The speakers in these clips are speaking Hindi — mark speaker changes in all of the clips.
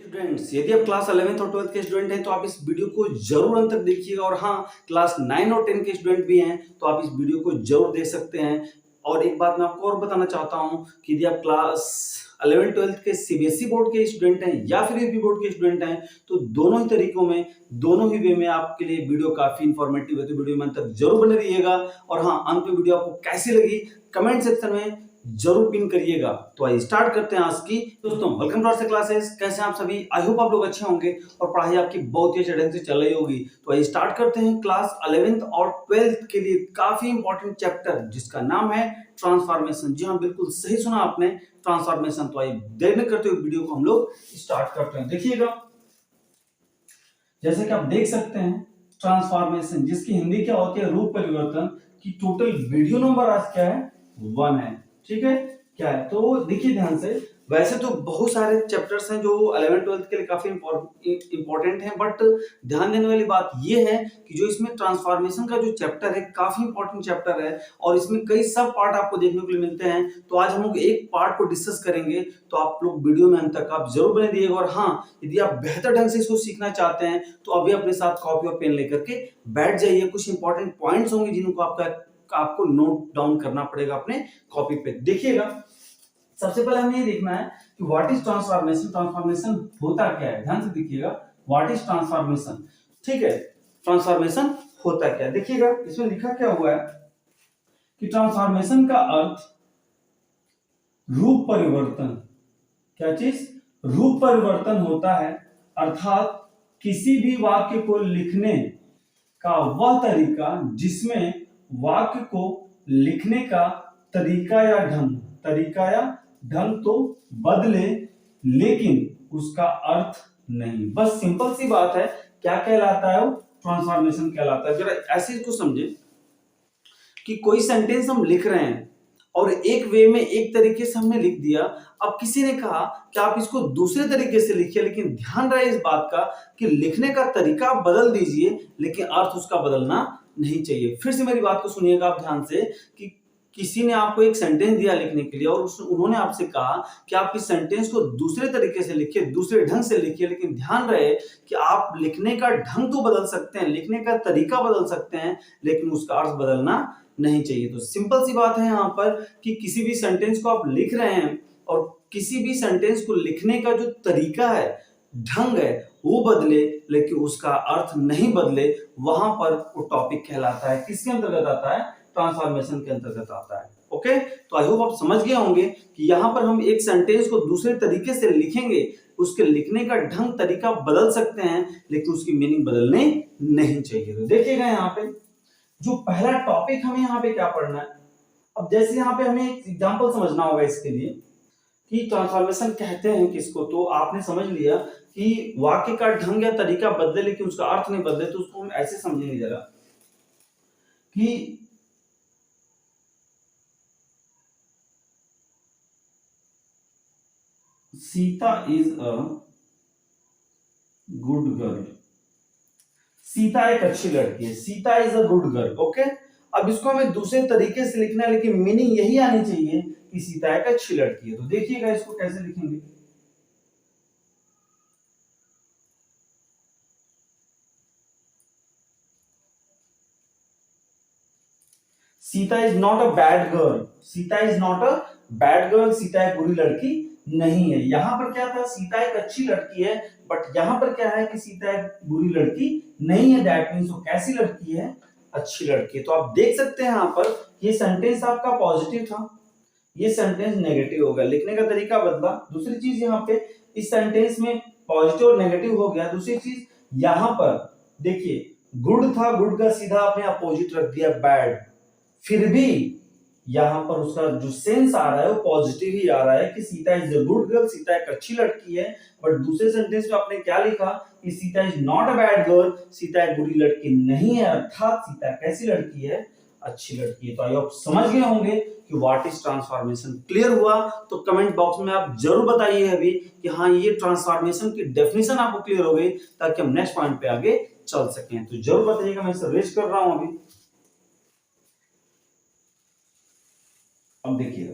Speaker 1: स्टूडेंट्स, यदि आप क्लास 11th और 12th के स्टूडेंट हैं तो आप इस वीडियो को जरूर अंत तक देखिएगा। और हाँ, क्लास 9 और 10 के स्टूडेंट भी हैं तो आप इस वीडियो को जरूर देख सकते हैं। और एक बात मैं आपको और बताना चाहता हूं कि यदि आप क्लास 11-12th के सीबीएसई बोर्ड के स्टूडेंट हैं या फिर यूपी बोर्ड के स्टूडेंट हैं तो दोनों ही तरीकों में, दोनों ही वे में आपके लिए वीडियो काफी इंफॉर्मेटिव है, तो वीडियो में अंत तक जरूर बने रहिएगा। और हाँ, अंत में वीडियो आपको कैसी लगी कमेंट सेक्शन में जरूर पिन करिएगा। तो आइए स्टार्ट करते हैं आज की। दोस्तों, वेलकम टू आवर क्लासेस। कैसे हैं आप सभी? आई होप आप लोग अच्छे होंगे और पढ़ाई आपकी बहुत ही अच्छे ढंग से चल रही होगी। तो आइए स्टार्ट करते हैं क्लास 11th और 12th के लिए काफी इंपॉर्टेंट चैप्टर जिसका नाम है ट्रांसफॉर्मेशन। जी हाँ, बिल्कुल सही सुना आपने, ट्रांसफॉर्मेशन। तो आइए देर न करते हुए वीडियो को हम लोग स्टार्ट करते हैं। देखिएगा, जैसे कि आप देख सकते हैं, ट्रांसफॉर्मेशन जिसकी हिंदी क्या होती है, रूप परिवर्तन, की टोटल वीडियो नंबर आज क्या है, 1 है। ठीक है, क्या है तो देखिए ध्यान से। वैसे तो बहुत सारे चैप्टर्स हैं जो 11th-12th के लिए काफी इंपॉर्टेंट हैं, बट ध्यान देने वाली बात यह है कि जो इसमें ट्रांसफॉर्मेशन का जो चैप्टर है काफी इंपॉर्टेंट चैप्टर है और इसमें कई सब पार्ट आपको देखने को मिलते हैं। तो आज हम लोग एक पार्ट को डिस्कस करेंगे, तो आप लोग वीडियो में अंत तक आप जरूर बने रहिएगा। और हाँ, यदि आप बेहतर ढंग से इसको सीखना चाहते हैं तो अभी अपने साथ कॉपी और पेन लेकर के बैठ जाइए। कुछ इंपॉर्टेंट पॉइंट्स होंगे जिनको आपको नोट डाउन करना पड़ेगा अपने कॉपी पे। देखिएगा, सबसे पहले हमें ये देखना है कि व्हाट इज ट्रांसफॉर्मेशन। ट्रांसफॉर्मेशन होता क्या है, ध्यान से देखिएगा। व्हाट इज ट्रांसफॉर्मेशन, ठीक है, ट्रांसफॉर्मेशन होता क्या है। देखिएगा, इसमें लिखा क्या हुआ है कि ट्रांसफॉर्मेशन का अर्थ रूप परिवर्तन, क्या चीज, रूप परिवर्तन होता है। अर्थात किसी भी वाक्य को लिखने का वह तरीका जिसमें वाक्य को लिखने का तरीका या ढंग तो बदले लेकिन उसका अर्थ नहीं। बस सिंपल सी बात है, क्या कहलाता है वो, ट्रांसफॉर्मेशन कहलाता है। जरा ऐसे इसको समझे कि कोई सेंटेंस हम लिख रहे हैं और एक वे में एक तरीके से हमने लिख दिया। अब किसी ने कहा कि आप इसको दूसरे तरीके से लिखिए, लेकिन ध्यान रहे इस बात का कि लिखने का तरीका बदल दीजिए लेकिन अर्थ उसका बदलना नहीं चाहिए। फिर से मेरी बात को सुनिएगा आप ध्यान से कि किसी ने आपको एक सेंटेंस दिया लिखने के लिए और उन्होंने आपसे कहा कि आप इस सेंटेंस को दूसरे तरीके से लिखिए, दूसरे ढंग से लिखिए, लेकिन ध्यान रहे कि आप लिखने का ढंग तो बदल सकते हैं, लिखने का तरीका बदल सकते हैं, लेकिन उसका अर्थ बदलना नहीं चाहिए। तो सिंपल सी बात है यहाँ पर कि किसी भी सेंटेंस को आप लिख रहे हैं और किसी भी सेंटेंस को लिखने का जो तरीका है, ढंग है, वो बदले लेकिन उसका अर्थ नहीं बदले, वहां पर वो टॉपिक कहलाता है। किसके अंतर्गत आता है, ट्रांसफॉर्मेशन के अंतर्गत आता है। ओके, तो आई होप आप समझ गए होंगे कि यहाँ पर हम एक सेंटेंस को दूसरे तरीके से लिखेंगे, उसके लिखने का ढंग तरीका बदल सकते हैं लेकिन उसकी मीनिंग बदलने नहीं चाहिए। तो देखिएगा यहाँ पे जो पहला टॉपिक हमें यहाँ पे क्या पढ़ना है। अब जैसे यहाँ पे हमें एक एग्जांपल समझना होगा इसके लिए कि ट्रांसफॉर्मेशन कहते हैं किसको, तो आपने समझ लिया कि वाक्य का ढंग या तरीका बदले लेकिन उसका अर्थ नहीं बदले। तो उसको हम ऐसे समझेंगे जरा कि Sita is a good girl. Sita एक अच्छी लड़की है, Sita is a good girl. Okay, अब इसको हमें दूसरे तरीके से लिखना है लेकिन मीनिंग यही आनी चाहिए कि सीता एक अच्छी लड़की है। तो देखिएगा इसको कैसे लिखेंगे। Sita is not a bad girl, Sita is not a bad girl, Sita एक बुरी लड़की नहीं है। यहां पर क्या था, सीता एक अच्छी लड़की है, बट यहां पर क्या है कि सीता एक बुरी लड़की नहीं है। दैट मींस वो कैसी लड़की है, अच्छी लड़की है। तो आप देख सकते हैं यहाँ पर ये सेंटेंस आपका पॉजिटिव था, ये सेंटेंस नेगेटिव हो गया, लिखने का तरीका बदला। दूसरी चीज यहाँ पे इस सेंटेंस में पॉजिटिव और नेगेटिव हो गया। दूसरी चीज यहाँ पर देखिए, गुड था, गुड का सीधा आपने अपोजिट रख दिया बैड, फिर भी यहाँ पर उसका जो सेंस आ रहा है वो पॉजिटिव ही आ रहा है कि Sita is a good girl, Sita एक अच्छी लड़की है। बट दूसरे सेंटेंस में आपने क्या लिखा कि Sita is not a bad girl, Sita एक बुरी लड़की नहीं है, अर्थात सीता कैसी लड़की है, अच्छी लड़की है। तो आई होप समझ गए होंगे कि व्हाट इज ट्रांसफॉर्मेशन। क्लियर हुआ तो कमेंट बॉक्स में आप जरूर बताइए अभी कि हाँ, ये ट्रांसफॉर्मेशन की डेफिनेशन आपको क्लियर हो गई, ताकि हम नेक्स्ट पॉइंट पे आगे चल सकें। तो जरूर बताइएगा, मैं इसे रेज कर रहा हूं अभी। अब देखिएगा,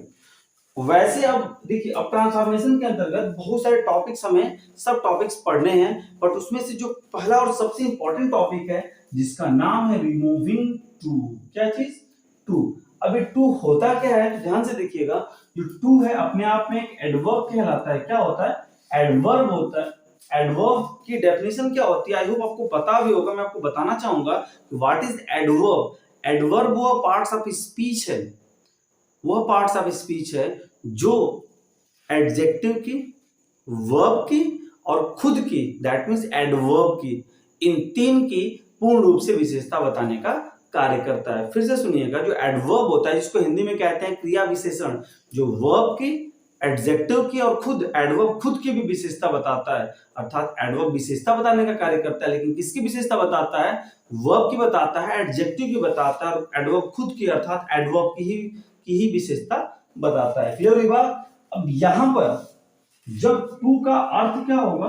Speaker 1: वैसे अब देखिए, अब ट्रांसफॉर्मेशन के अंतर्गत बहुत सारे टॉपिक्स, हमें सब टॉपिक्स पढ़ने हैं, बट उसमें से जो पहला और सबसे इंपॉर्टेंट टॉपिक है जिसका नाम है रिमूविंग टू। क्या चीज? टू। अब ये टू होता क्या है, तो ध्यान से देखिएगा। जो टू है अपने आप में एक एडवर्ब कहलाता है। क्या होता है? एडवर्ब होता है। एडवर्ब की डेफिनेशन क्या होती है, आई होप आपको पता भी होगा, मैं आपको बताना चाहूंगा व्हाट इज एडवर्ब। एडवर्ब वो पार्ट्स ऑफ स्पीच है, वह पार्ट्स ऑफ स्पीच है जो एडजेक्टिव की, वर्ब की और खुद की, दैट मींस एडवर्ब की, इन तीन की पूर्ण रूप से विशेषता बताने का कार्य करता है। फिर से सुनिएगा, जो एडवर्ब होता है जिसको हिंदी में कहते हैं क्रिया विशेषण, जो वर्ब की, एडजेक्टिव की और खुद एडवर्ब खुद की भी विशेषता बताता है, अर्थात एडवर्ब विशेषता बताने का कार्य करता है, लेकिन किसकी विशेषता बताता है? वर्ब की बताता है, एडजेक्टिव की बताता है, और एडवर्ब खुद की अर्थात एडवर्ब की ही विशेषता बताता है। क्लियर हुई बात? अब यहां पर जब टू का अर्थ क्या होगा,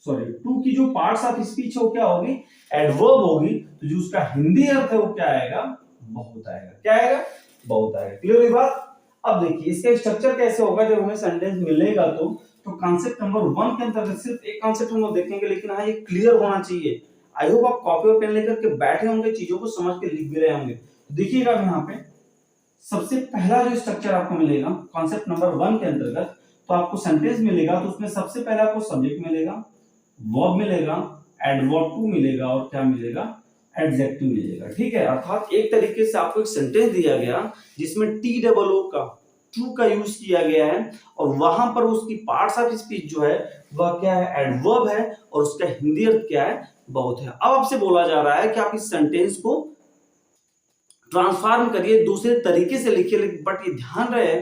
Speaker 1: सॉरी, टू की जो पार्ट्स ऑफ स्पीच है वो क्या होगी? एडवर्ब होगी। तो जो उसका हिंदी अर्थ है वो क्या आएगा? बहुत आएगा। क्या आएगा? बहुत आएगा। क्लियर हुई बात? अब देखिए इसका स्ट्रक्चर कैसे होगा जब हमें सेंटेंस मिलेगा। तो कॉन्सेप्ट नंबर 1 के अंतर्गत सिर्फ एक कॉन्सेप्ट हम लोग देखेंगे, लेकिन हाँ ये क्लियर होना चाहिए। आई होप आप कॉपी और पेन लेकर के बैठे होंगे, चीजों को समझ के लिख भी रहे होंगे। देखिएगा यहाँ पे सबसे पहला जो स्ट्रक्चर आपको मिलेगा कॉन्सेप्ट नंबर 1 के अंतर्गत, तो आपको सेंटेंस मिलेगा, तो उसमें सबसे पहले आपको सब्जेक्ट मिलेगा, वर्ब मिलेगा, एडवर्ब टू मिलेगा और क्या मिलेगा? एडजेक्टिव मिलेगा। ठीक है, अर्थात एक तरीके से आपको एक सेंटेंस दिया गया जिसमें टी डबल ओ का, टू का यूज किया गया है, और वहां पर उसकी पार्ट्स ऑफ स्पीच जो है वह क्या है? एडवर्ब है, और उसका हिंदी अर्थ क्या है? बहुत है। अब आपसे बोला जा रहा है कि आप इस सेंटेंस को ट्रांसफॉर्म करिए, दूसरे तरीके से लिखिए, बट ये ध्यान रहे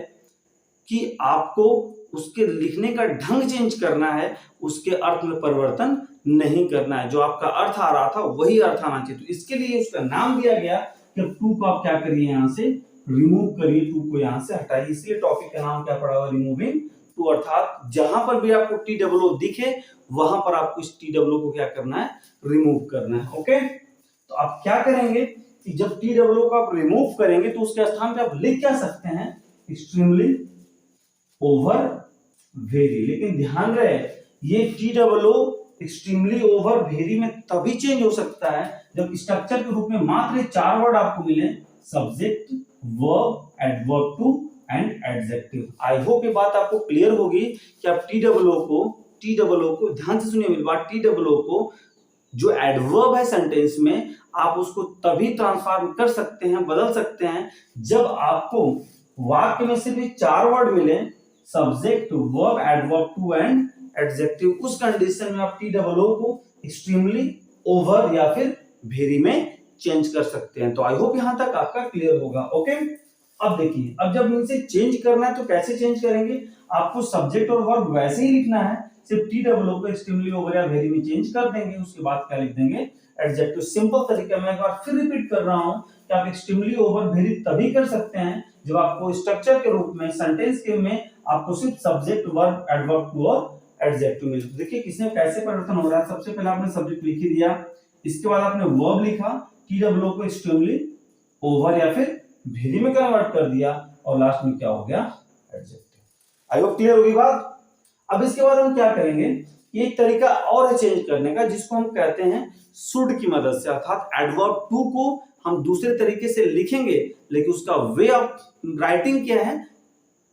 Speaker 1: कि आपको उसके लिखने का ढंग चेंज करना है, उसके अर्थ में परिवर्तन नहीं करना है। जो आपका अर्थ आ रहा था वही अर्थ आना चाहिए। तो इसके लिए उसका नाम दिया गया कि टू को आप क्या करिए, यहां से रिमूव करिए, टू को यहां से हटाइए। इसलिए टॉपिक का नाम क्या पड़ा हुआ? Removing too. अर्थात जहां पर भी आपको टी डब्ल्यू दिखे वहां पर आपको इस टी डब्ल्यू को क्या करना है? रिमूव करना है। ओके, तो आप क्या करेंगे कि जब टी डब्ल्यू को आप रिमूव करेंगे तो उसके स्थान पे आप लिख क्या सकते हैं? Extremely over very. लेकिन ध्यान रहे ये T W extremely over very में तभी चेंज हो सकता है जब स्ट्रक्चर के रूप में मात्र 4 वर्ड आपको मिले, subject, verb, adverb too and adjective. I hope ये बात आपको क्लियर होगी कि आप टी डब्ल्यू को ध्यान से सुनिए मेरी बात। टी डब्ल्यू को जो एडवर्ब है सेंटेंस में, आप उसको तभी ट्रांसफॉर्म कर सकते हैं, बदल सकते हैं, जब आपको वाक्य में से भी 4 वर्ड मिले, subject, verb, adverb too and adjective. उस कंडीशन में आप टी डबल ओ को एक्सट्रीमली, ओवर या फिर वेरी में चेंज कर सकते हैं। तो आई होप यहां तक आपका क्लियर होगा। ओके, अब देखिए, अब जब इनसे चेंज करना है तो कैसे चेंज करेंगे? आपको सब्जेक्ट और वर्ब वैसे ही लिखना है, सिर्फ टी डबल ओ को एक्सट्रीमली, ओवर या वेरी में चेंज कर देंगे। उसके बाद क्या लिख देंगे? एडजेक्टिव। सिंपल तरीका मैं एक बार फिर रिपीट कर रहा हूं कि आप एक्सट्रीमली, ओवर, वेरी तभी कर सकते हैं जब आपको स्ट्रक्चर के रूप में, सेंटेंस के में आपको सिर्फ सब्जेक्ट, वर्ब, एडवर्ब टू और एडजेक्टिव मिले। देखिए किसमें कैसे परिवर्तन हो रहा है। सबसे पहले आपने सब्जेक्ट लिख ही दिया, इसके बाद आपने वर्ब लिखा, टी डब्ल्यू को एक्सट्रीमली, ओवर या फिर वेरी में कन्वर्ट कर दिया, और लास्ट में क्या हो गया? एडजेक्टिव। आई होप क्लियर होगी बात। अब इसके बाद हम क्या करेंगे? एक तरीका और है चेंज करने का, जिसको हम कहते हैं शुड की मदद से, अर्थात एडवर्ब टू को हम दूसरे तरीके से लिखेंगे, लेकिन उसका वे ऑफ राइटिंग क्या है?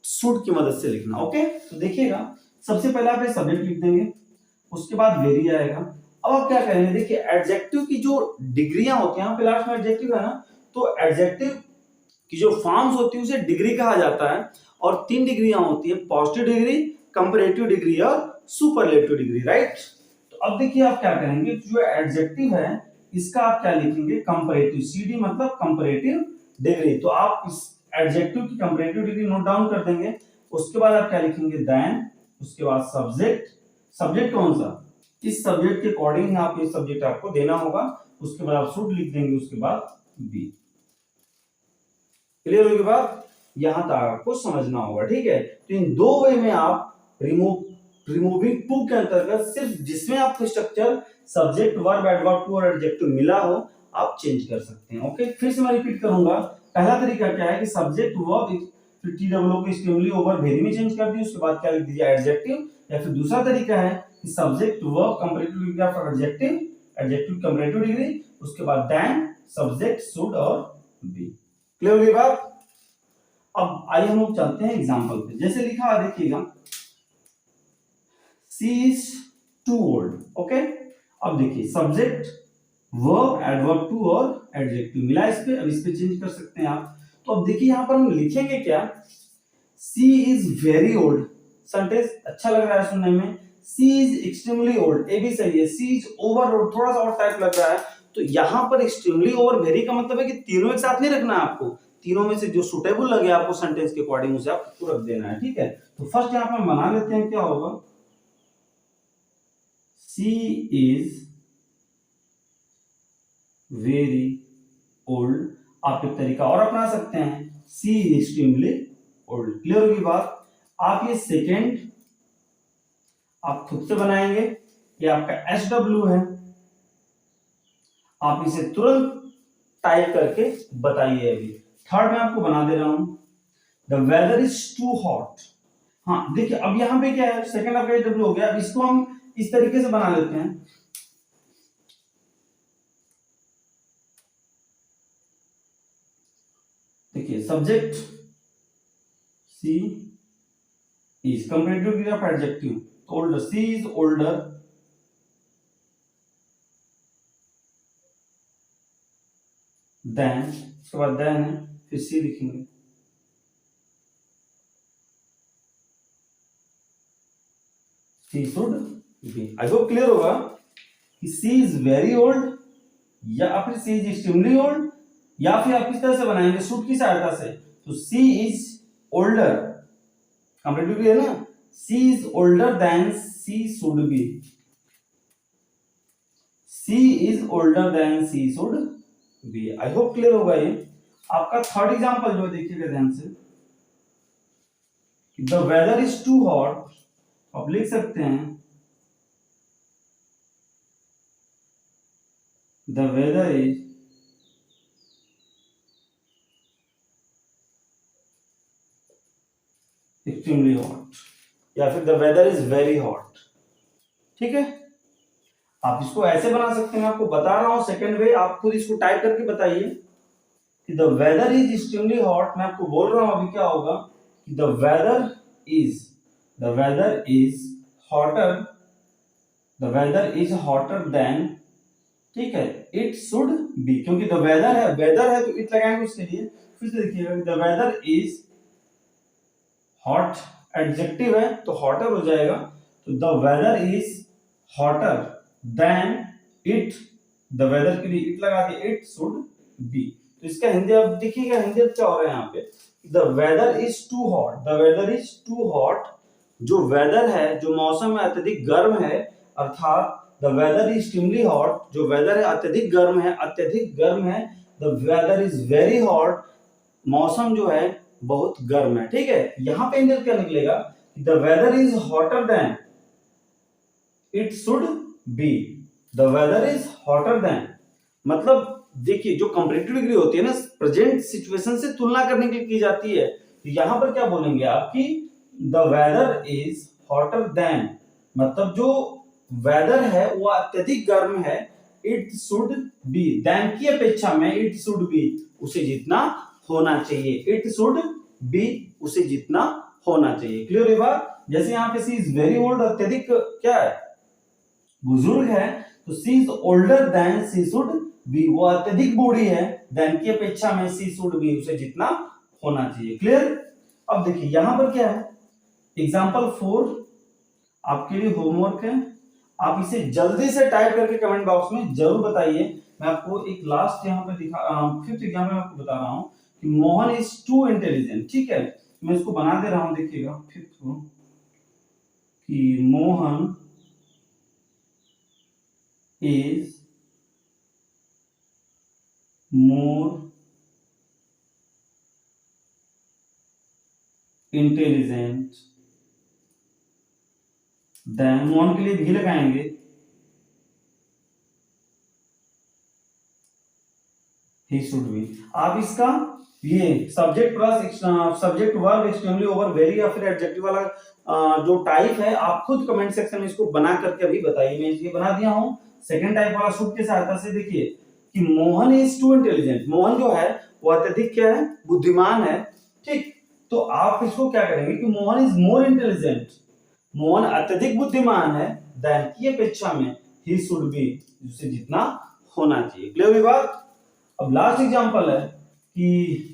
Speaker 1: शुड की मदद से लिखना। ओके, तो देखिएगा सबसे पहले आप सब्जेक्ट लिख देंगे, उसके बाद वेरी आएगा। अब आप क्या करेंगे? देखिए एडजेक्टिव की जो डिग्रियां होती हैं, लास्ट में एडजेक्टिव है ना, तो एडजेक्टिव की जो फॉर्म्स होती है उसे डिग्री कहा जाता है, और 3 डिग्रियां होती है, पॉजिटिव डिग्री, कंपैरेटिव डिग्री और सुपरलेटिव डिग्री। राइट, तो अब देखिए आप क्या करेंगे, जो एडजेक्टिव है इसका आप क्या लिखेंगे? कंपैरेटिव। सीडी मतलब कंपैरेटिव डिग्री। तो आप इस एडजेक्टिव की कंपैरेटिव डिग्री नोट डाउन कर देंगे। उसके बाद आप क्या लिखेंगे? देन, उसके बाद सब्जेक्ट। सब्जेक्ट कौन सा? इस सब्जेक्ट के अकॉर्डिंग आप ये सब्जेक्ट आपको देना होगा। उसके बाद आप शुड लिख देंगे, उसके बाद बी। क्लियर होगी बात? यहां तक आपको समझना होगा। ठीक है, तो इन 2 वे में आप रिमूविंग टू के अंतर्गत सिर्फ जिसमें आपको structure subject, verb, adverb too और एडजेक्टिव मिला हो, आप चेंज कर सकते हैं। ओके, फिर से मैं रिपीट करूंगा। पहला तरीका क्या है कि सब्जेक्ट, वर्ब, फिर टी डबल ओ को एक्सट्रीमली ओवर वेरी में चेंज कर दिए, उसके बाद क्या लिख दीजिए एडजेक्टिव। या फिर दूसरा तरीका है कि subject verb comparative degree of adjective, adjective comparative degree, उसके बाद देन सब्जेक्ट शुड और बी। क्लियर हुई बात। अब आइए हम लोग चलते हैं एग्जांपल पे। जैसे लिखा है देखिएगा, सी इज टू ओल्ड। ओके, अब देखिए सब्जेक्ट वर्ब एडवर्ब टू और एडजेक्टिव मिला इस पे। अब इस पे चेंज कर सकते हैं आप। तो अब देखिए यहां पर हम लिखेंगे क्या, सी इज वेरी ओल्ड। सेंटेंस अच्छा लग रहा है सुनने में। सी इज एक्सट्रीमली ओल्ड, ये भी सही है। सी इज ओवर ओल्ड, थोड़ा सा और टाइप लग रहा है। तो यहां पर एक्सट्रीमली ओवर वेरी का मतलब है कि तीनों एक साथ नहीं रखना है आपको, तीनों में से जो सुटेबल लगे आपको सेंटेंस के अकॉर्डिंग उसे आपको रख देना है। ठीक है, तो फर्स्ट यहां पर बना लेते हैं, क्या होगा, सी इज वेरी ओल्ड। आप एक तरीका और अपना सकते हैं, सी इज एक्सट्रीमली ओल्ड। क्लियर होगी बात। आप ये सेकेंड आप खुद से बनाएंगे, ये आपका SW है, आप इसे तुरंत टाइप करके बताइए। अभी थर्ड मैं आपको बना दे रहा हूं, the weather is too hot. हाँ देखिए अब यहां पे क्या है, सेकेंड आपका SW हो गया। अब इसको हम इस तरीके से बना लेते हैं, देखिए subject C is comparative degree of adjective, older, C is older than, उसके बाद देन है, फिर सी लिखेंगे, C should be. I hope clear होगा कि सी इज वेरी ओल्ड या फिर सी इज एक्सट्रीमली ओल्ड, या फिर आप किस तरह से बनाएंगे, शुड की सहायता से। तो सी इज ओल्डर, कंपैरेटिव है ना, C is older than C should be, C is older than C should be. I hope clear होगा ये। आपका थर्ड एग्जांपल जो देखिएगा ध्यान से, the weather is too hot, आप लिख सकते हैं the weather is extremely hot, या फिर the weather is very hot. ठीक है, आप इसको ऐसे बना सकते हैं, मैं आपको बता रहा हूं सेकंड वे, आप खुद इसको टाइप करके बताइए कि the weather is extremely hot. मैं आपको बोल रहा हूं अभी क्या होगा कि the weather is hotter, the weather is hotter than, ठीक है, इट शुड बी, क्योंकि द वेदर है तो इट लगाएंगे उसके लिए। फिर से देखिएगा, the weather is hot, adjective है तो हॉटर हो जाएगा, तो the weather is hotter than it, the weather के लिए इट लगा के इट शुड बी। तो इसका हिंदी आप देखिएगा, हिंदी अब क्या हो रहा है यहाँ पे, the weather is too hot, the weather is too hot, जो वेदर है, जो मौसम है अत्यधिक गर्म है, अर्थात the weather is extremely hot, जो वेदर है अत्यधिक गर्म है, अत्यधिक गर्म है। The weather is very hot, मौसम जो है बहुत गर्म है। ठीक है, यहां पे इंडियन क्या निकलेगा, the weather is hotter than it should be, the weather is hotter than, मतलब देखिए जो कंपैरेटिव डिग्री होती है ना, प्रेजेंट सिचुएशन से तुलना करने के लिए की जाती है। तो यहां पर क्या बोलेंगे आपकी, the weather is hotter than, मतलब जो वेदर है वो अत्यधिक गर्म है, इट शुड बी, देन की अपेक्षा में इट शुड बी, उसे जितना होना चाहिए, इट शुड बी, उसे जितना होना चाहिए। क्लियर है बात। जैसे यहाँ पे सी इज वेरी ओल्ड, अत्यधिक क्या है, बुजुर्ग है, तो C is older than C should be, वो अत्यधिक बूढ़ी है, देन की अपेक्षा में सी शुड बी, उसे जितना होना चाहिए। क्लियर। अब देखिए यहां पर क्या है, एग्जाम्पल 4 आपके लिए होमवर्क है, आप इसे जल्दी से टाइप करके कमेंट बॉक्स में जरूर बताइए। मैं आपको एक लास्ट यहाँ पे फिफ्थ एग्जाम्पल में आपको बता रहा हूँ कि मोहन इज टू इंटेलिजेंट। ठीक है, मैं इसको बना दे रहा हूँ, देखिएगा फिफ्थ को, कि Mohan is more intelligent then, Mohan के लिए भी लगाएंगे, ही शुड बी। आप इसका ये subject plus subject verb extremely over very या फिर एडजेक्टिव वाला जो टाइप है आप खुद कमेंट सेक्शन में इसको बना करके अभी बताइए। मैं ये बना दिया हूँ सेकंड टाइप वाला शुड के सहायता से। देखिए कि Mohan is to intelligent, Mohan जो है वो अत्यधिक क्या है, बुद्धिमान है। ठीक, तो आप इसको क्या करेंगे कि Mohan is more intelligent, Mohan अत्यधिक बुद्धिमान है देन की अपेक्षा में ही शुड बी, उससे जितना होना चाहिए। क्लियर हुई बात। अब लास्ट एग्जांपल है कि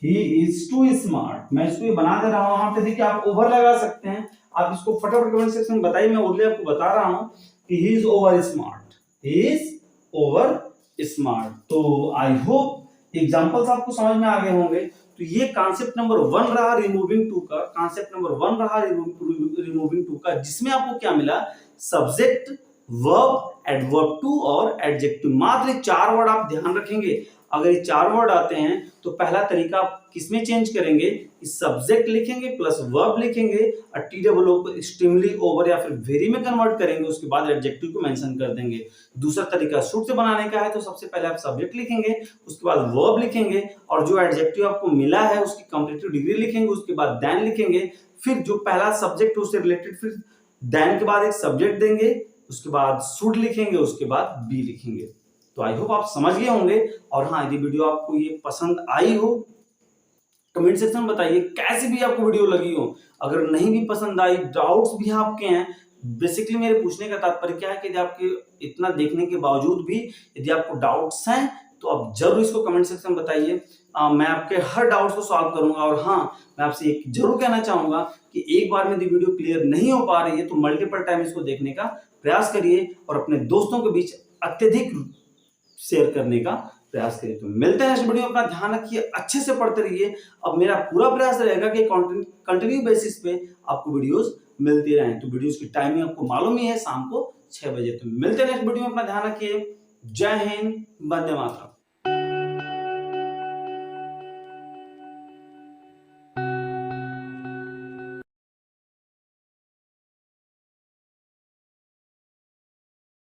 Speaker 1: ही इज टू स्मार्ट, मैं इसको ये बना दे रहा हूं, वहां पे देखिए आप ओवर लगा सकते हैं। आप इसको फटाफट कमेंट सेक्शन में बताइए, मैं ओनली आपको बता रहा हूं कि he is over smart, he is over smart. तो आई होप एग्जांपल्स आपको समझ में आ गए होंगे। तो ये कॉन्सेप्ट नंबर 1 रहा रिमूविंग टू का, कॉन्सेप्ट नंबर 1 रहा रिमूविंग टू का, जिसमें आपको क्या मिला, सब्जेक्ट, वर्ब, एडवर्ब टू और एडजेक्टिव। मात्र 4 वर्ड आप ध्यान रखेंगे। अगर ये 4 वर्ड आते हैं तो पहला तरीका आप किसमें चेंज करेंगे, सब्जेक्ट लिखेंगे प्लस वर्ब लिखेंगे और टी डबल ओ को एक्सट्रीमली ओवर या फिर वेरी में कन्वर्ट करेंगे, उसके बाद एडजेक्टिव को मेंशन कर देंगे। दूसरा तरीका शुड से बनाने का है, तो सबसे पहले आप सब्जेक्ट लिखेंगे, उसके बाद वर्ब लिखेंगे और जो एडजेक्टिव आपको मिला है उसकी कंपैरेटिव डिग्री लिखेंगे, उसके बाद देन लिखेंगे, फिर जो पहला सब्जेक्ट उससे रिलेटेड, फिर देन के बाद एक सब्जेक्ट देंगे, उसके बाद शुड लिखेंगे, उसके बाद बी लिखेंगे। तो आई होप आप समझ गए होंगे। और हाँ, यदि वीडियो आपको ये पसंद आई हो कमेंट सेक्शन में बताइए कैसी भी आपको वीडियो लगी हो। अगर नहीं भी पसंद आई, डाउट्स भी आपके हैं, बेसिकली मेरे पूछने का तात्पर्य क्या है कि यदि आपके इतना देखने के बावजूद भी यदि आपको डाउट्स हैं तो आप जरूर इसको कमेंट सेक्शन में बताइए। मैं आपके हर डाउट्स को सॉल्व करूंगा। और हाँ, मैं आपसे एक जरूर कहना चाहूंगा कि एक बार में यदि वीडियो क्लियर नहीं हो पा रही है तो मल्टीपल टाइम इसको देखने का प्रयास करिए और अपने दोस्तों के बीच अत्यधिक शेयर करने का प्रयास करिए। तो मिलते हैं नेक्स्ट वीडियो में, अपना ध्यान रखिए, अच्छे से पढ़ते रहिए। अब मेरा पूरा प्रयास रहेगा कि कंटिन्यू बेसिस पे आपको वीडियोस मिलती रहें। तो वीडियोस की टाइमिंग आपको मालूम ही है, शाम को 6 बजे। तो मिलते हैं नेक्स्ट वीडियो में, अपना ध्यान रखिए। जय हिंद, वंदे मातरम।